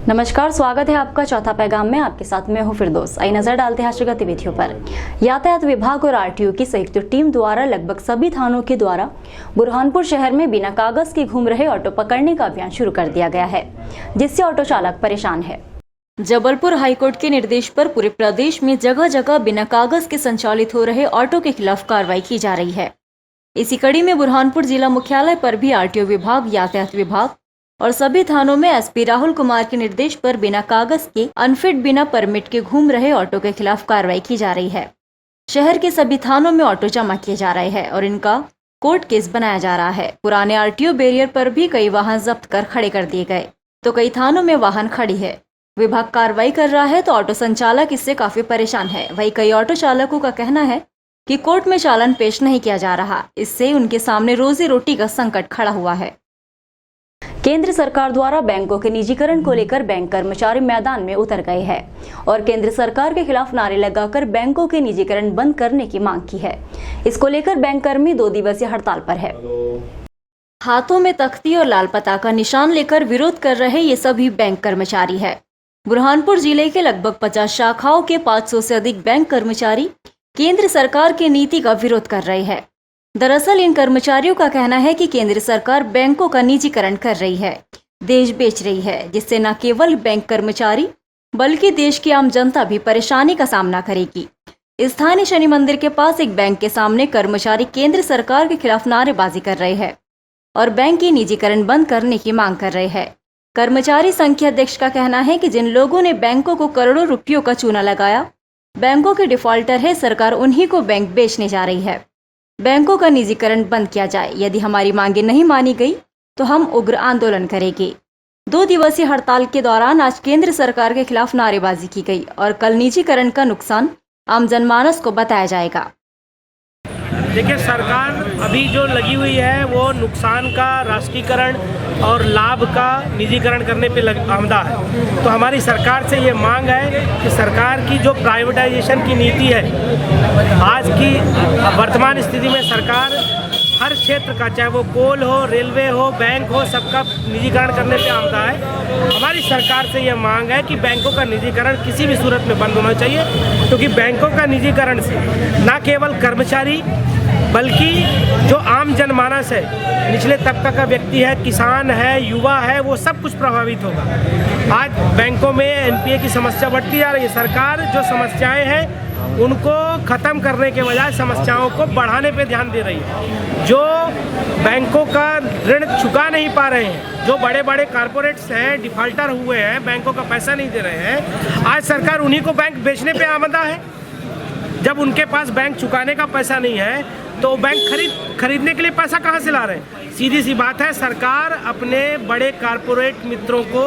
नमस्कार, स्वागत है आपका चौथा पैगाम में। आपके साथ मैं हूं फिरदौस। आइए नजर डालते हैं आज की गतिविधियों पर। यातायात विभाग और आरटीओ की संयुक्त टीम द्वारा लगभग सभी थानों के द्वारा बुरहानपुर शहर में बिना कागज के घूम रहे ऑटो पकड़ने का अभियान शुरू कर दिया गया है, जिससे ऑटो चालक परेशान है। जबलपुर हाईकोर्ट के निर्देश पर पूरे प्रदेश में जगह जगह बिना कागज के संचालित हो रहे ऑटो के खिलाफ कार्रवाई की जा रही है। इसी कड़ी में बुरहानपुर जिला मुख्यालय पर भी आरटीओ विभाग, यातायात विभाग और सभी थानों में एसपी राहुल कुमार के निर्देश पर बिना कागज के, अनफिट, बिना परमिट के घूम रहे ऑटो के खिलाफ कार्रवाई की जा रही है। शहर के सभी थानों में ऑटो जमा किए जा रहे हैं और इनका कोर्ट केस बनाया जा रहा है। पुराने आरटीओ बैरियर पर भी कई वाहन जब्त कर खड़े कर दिए गए, तो कई थानों में वाहन खड़ी है। विभाग कार्रवाई कर रहा है तो ऑटो संचालक इससे काफी परेशान है। वहीं कई ऑटो चालकों का कहना है कि कोर्ट में चालान पेश नहीं किया जा रहा, इससे उनके सामने रोजी रोटी का संकट खड़ा हुआ है। केंद्र सरकार द्वारा बैंकों के निजीकरण को लेकर बैंक कर्मचारी मैदान में उतर गए हैं और केंद्र सरकार के खिलाफ नारे लगाकर बैंकों के निजीकरण बंद करने की मांग की है। इसको लेकर बैंक कर्मी 2 दिवसीय हड़ताल पर है। हाथों में तख्ती और लाल पताका निशान लेकर विरोध कर रहे ये सभी बैंक कर्मचारी है। बुरहानपुर जिले के लगभग 50 शाखाओं के 500 से अधिक बैंक कर्मचारी केंद्र सरकार की नीति का विरोध कर रहे हैं। दरअसल इन कर्मचारियों का कहना है कि केंद्र सरकार बैंकों का निजीकरण कर रही है, देश बेच रही है, जिससे न केवल बैंक कर्मचारी बल्कि देश की आम जनता भी परेशानी का सामना करेगी। स्थानीय शनि मंदिर के पास एक बैंक के सामने कर्मचारी केंद्र सरकार के खिलाफ नारेबाजी कर रहे हैं और बैंक की निजीकरण बंद करने की मांग कर रहे हैं। कर्मचारी संघ के अध्यक्ष का कहना है कि जिन लोगों ने बैंकों को करोड़ों रुपयों का चूना लगाया, बैंकों के डिफॉल्टर है, सरकार उन्हीं को बैंक बेचने जा रही है। बैंकों का निजीकरण बंद किया जाए। यदि हमारी मांगे नहीं मानी गई तो हम उग्र आंदोलन करेंगे। 2 दिवसीय हड़ताल के दौरान आज केंद्र सरकार के खिलाफ नारेबाजी की गई और कल निजीकरण का नुकसान आम जनमानस को बताया जाएगा। देखिए, सरकार अभी जो लगी हुई है वो नुकसान का राष्ट्रीयकरण और लाभ का निजीकरण करने पे आमदा है। तो हमारी सरकार से ये मांग है कि सरकार की जो प्राइवेटाइजेशन की नीति है, आज की वर्तमान स्थिति में सरकार हर क्षेत्र का, चाहे वो कोल हो, रेलवे हो, बैंक हो, सबका निजीकरण करने पे आमदा है। हमारी सरकार से ये मांग है कि बैंकों का निजीकरण किसी भी सूरत में बंद होना चाहिए, क्योंकि बैंकों का निजीकरण से न केवल कर्मचारी बल्कि जो आम जनमानस है, निचले तबका का व्यक्ति है, किसान है, युवा है, वो सब कुछ प्रभावित होगा। आज बैंकों में एनपीए की समस्या बढ़ती जा रही है। सरकार जो समस्याएं हैं उनको ख़त्म करने के बजाय समस्याओं को बढ़ाने पे ध्यान दे रही है। जो बैंकों का ऋण चुका नहीं पा रहे हैं, जो बड़े बड़े कारपोरेट्स हैं, डिफॉल्टर हुए हैं, बैंकों का पैसा नहीं दे रहे हैं, आज सरकार उन्हीं को बैंक बेचने पे आमदा है। जब उनके पास बैंक चुकाने का पैसा नहीं है तो बैंक खरीदने के लिए पैसा कहाँ से ला रहे हैं? सीधी सी बात है, सरकार अपने बड़े कारपोरेट मित्रों को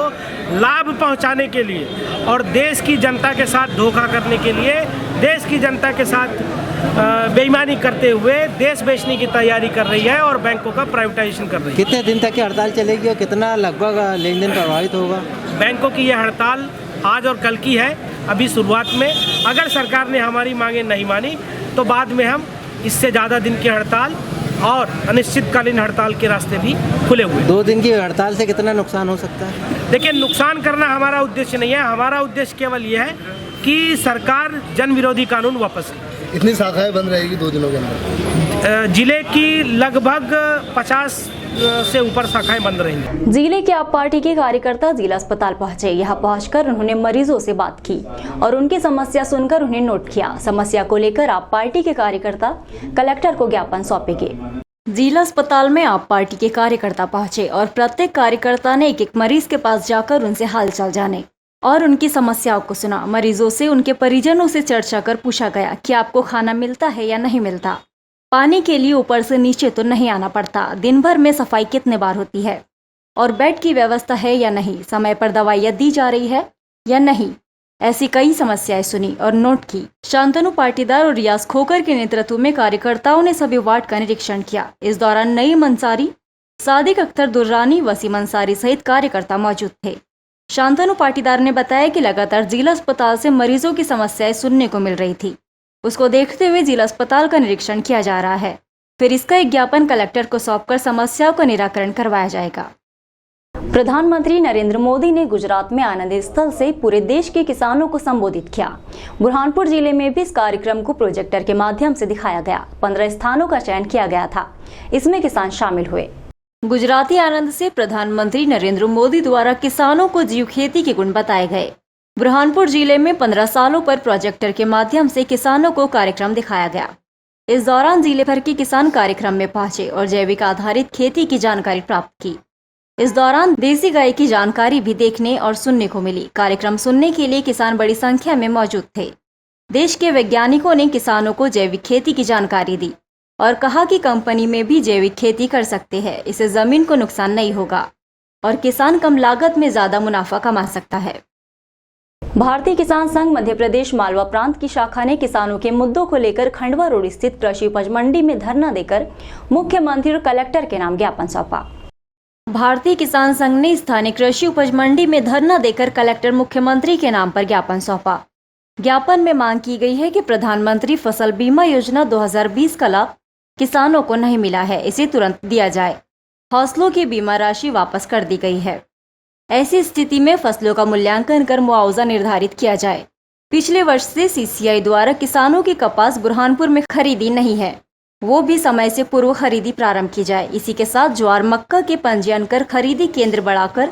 लाभ पहुंचाने के लिए और देश की जनता के साथ धोखा करने के लिए, देश की जनता के साथ बेईमानी करते हुए देश बेचने की तैयारी कर रही है और बैंकों का प्राइवेटाइजेशन कर रही है। कितने दिन तक की हड़ताल चलेगी और कितना लगभग लेन देन प्रभावित होगा? बैंकों की यह हड़ताल आज और कल की है, अभी शुरुआत में। अगर सरकार ने हमारी मांगे नहीं मानी तो बाद में हम इससे ज़्यादा दिन की हड़ताल और अनिश्चितकालीन हड़ताल के रास्ते भी खुले हुए। 2 दिन की हड़ताल से कितना नुकसान हो सकता है? देखिए, नुकसान करना हमारा उद्देश्य नहीं है। हमारा उद्देश्य केवल ये है कि सरकार जन विरोधी कानून वापस ले। इतनी शाखाएं बंद रहेगी 2 दिनों के अंदर? जिले की लगभग 50 से ऊपर शाखाएं बंद रहेंगी। जिले के आप पार्टी के कार्यकर्ता जिला अस्पताल पहुंचे। यहां पहुंचकर उन्होंने मरीजों से बात की और उनकी समस्या सुनकर उन्हें नोट किया। समस्या को लेकर आप पार्टी के कार्यकर्ता कलेक्टर को ज्ञापन सौंपेंगे। जिला अस्पताल में आप पार्टी के कार्यकर्ता पहुंचे और प्रत्येक कार्यकर्ता ने एक मरीज के पास जाकर उनसे हालचाल जाने और उनकी समस्याओं को सुना। मरीजों से, उनके परिजनों से चर्चा कर पूछा गया कि आपको खाना मिलता है या नहीं मिलता, पानी के लिए ऊपर से नीचे तो नहीं आना पड़ता, दिन भर में सफाई कितने बार होती है और बेड की व्यवस्था है या नहीं, समय पर दवाइयाँ दी जा रही है या नहीं। ऐसी कई समस्याएं सुनी और नोट की। शांतनु पाटीदार और रियाज खोकर के नेतृत्व में कार्यकर्ताओं ने सभी वार्ड का निरीक्षण किया। इस दौरान नईम अंसारी, सादिक अख्तर दुर्रानी, वसीम अंसारी सहित कार्यकर्ता मौजूद थे। शांतनु पाटीदार ने बताया कि लगातार जिला अस्पताल से मरीजों की समस्याएं सुनने को मिल रही थी। उसको देखते हुए जिला अस्पताल का निरीक्षण किया जा रहा है। फिर इसका एक ज्ञापन कलेक्टर को सौंपकर समस्याओं का निराकरण करवाया जाएगा। प्रधानमंत्री नरेंद्र मोदी ने गुजरात में आनंद स्थल से पूरे देश के किसानों को संबोधित किया। बुरहानपुर जिले में भी इस कार्यक्रम को प्रोजेक्टर के माध्यम से दिखाया गया। 15 स्थानों का चयन किया गया था, इसमें किसान शामिल हुए। गुजराती आनंद से प्रधानमंत्री नरेंद्र मोदी द्वारा किसानों को जीव खेती के गुण बताए गए। बुरहानपुर जिले में 15 सालों पर प्रोजेक्टर के माध्यम से किसानों को कार्यक्रम दिखाया गया। इस दौरान जिले भर के किसान कार्यक्रम में पहुंचे और जैविक आधारित खेती की जानकारी प्राप्त की। इस दौरान देसी गाय की जानकारी भी देखने और सुनने को मिली। कार्यक्रम सुनने के लिए किसान बड़ी संख्या में मौजूद थे। देश के वैज्ञानिकों ने किसानों को जैविक खेती की जानकारी दी और कहा कि कंपनी में भी जैविक खेती कर सकते हैं। इससे जमीन को नुकसान नहीं होगा और किसान कम लागत में ज्यादा मुनाफा कमा सकता है। भारतीय किसान संघ मध्य प्रदेश मालवा प्रांत की शाखा ने किसानों के मुद्दों को लेकर खंडवा रोड स्थित कृषि उपज मंडी में धरना देकर मुख्यमंत्री और कलेक्टर के नाम ज्ञापन सौंपा। भारतीय किसान संघ ने स्थानीय कृषि उपज मंडी में धरना देकर कलेक्टर मुख्यमंत्री के नाम पर ज्ञापन सौंपा। ज्ञापन में मांग की गई है कि प्रधानमंत्री फसल बीमा योजना 2020 का लाभ किसानों को नहीं मिला है, इसे तुरंत दिया जाए। फसलों की बीमा राशि वापस कर दी गई है। ऐसी स्थिति में फसलों का मूल्यांकन कर मुआवजा निर्धारित किया जाए। पिछले वर्ष से सीसीआई द्वारा किसानों की कपास बुरहानपुर में खरीदी नहीं है, वो भी समय से पूर्व खरीदी प्रारंभ की जाए। इसी के साथ ज्वार मक्का के पंजीयन कर खरीदी केंद्र बढ़ाकर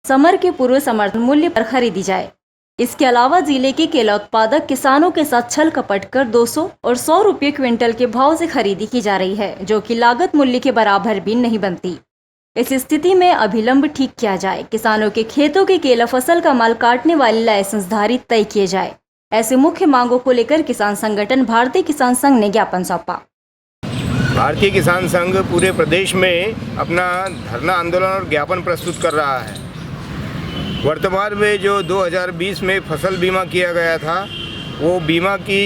समर के पूर्व समर्थन मूल्य पर खरीदी जाए। इसके अलावा जिले के केला उत्पादक किसानों के साथ छल कपट कर 200 और 100 रुपये क्विंटल के भाव से खरीदी की जा रही है, जो कि लागत मूल्य के बराबर भी नहीं बनती। इस स्थिति में अभिलंब ठीक किया जाए। किसानों के खेतों की केला फसल का माल काटने वाले लाइसेंसधारी तय किए जाए। ऐसे मुख्य मांगों को लेकर किसान संगठन भारतीय किसान संघ ने ज्ञापन सौंपा। भारतीय किसान संघ पूरे प्रदेश में अपना धरना आंदोलन और ज्ञापन प्रस्तुत कर रहा है। वर्तमान में जो 2020 में फसल बीमा किया गया था, वो बीमा की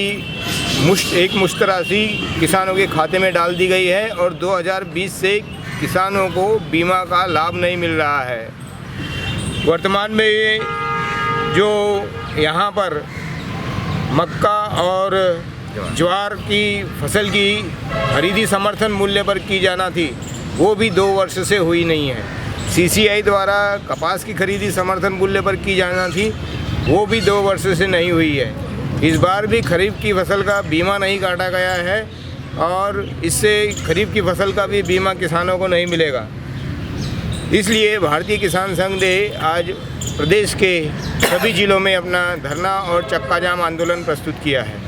एक मुश्त राशि किसानों के खाते में डाल दी गई है और 2020 से किसानों को बीमा का लाभ नहीं मिल रहा है। वर्तमान में ये जो यहाँ पर मक्का और ज्वार की फसल की खरीदी समर्थन मूल्य पर की जाना थी, वो भी 2 वर्ष से हुई नहीं है। सीसीआई द्वारा कपास की खरीदी समर्थन मूल्य पर की जाना थी, वो भी 2 वर्ष से नहीं हुई है। इस बार भी खरीफ की फसल का बीमा नहीं काटा गया है और इससे खरीफ की फसल का भी बीमा किसानों को नहीं मिलेगा। इसलिए भारतीय किसान संघ ने आज प्रदेश के सभी जिलों में अपना धरना और चक्का जाम आंदोलन प्रस्तुत किया है।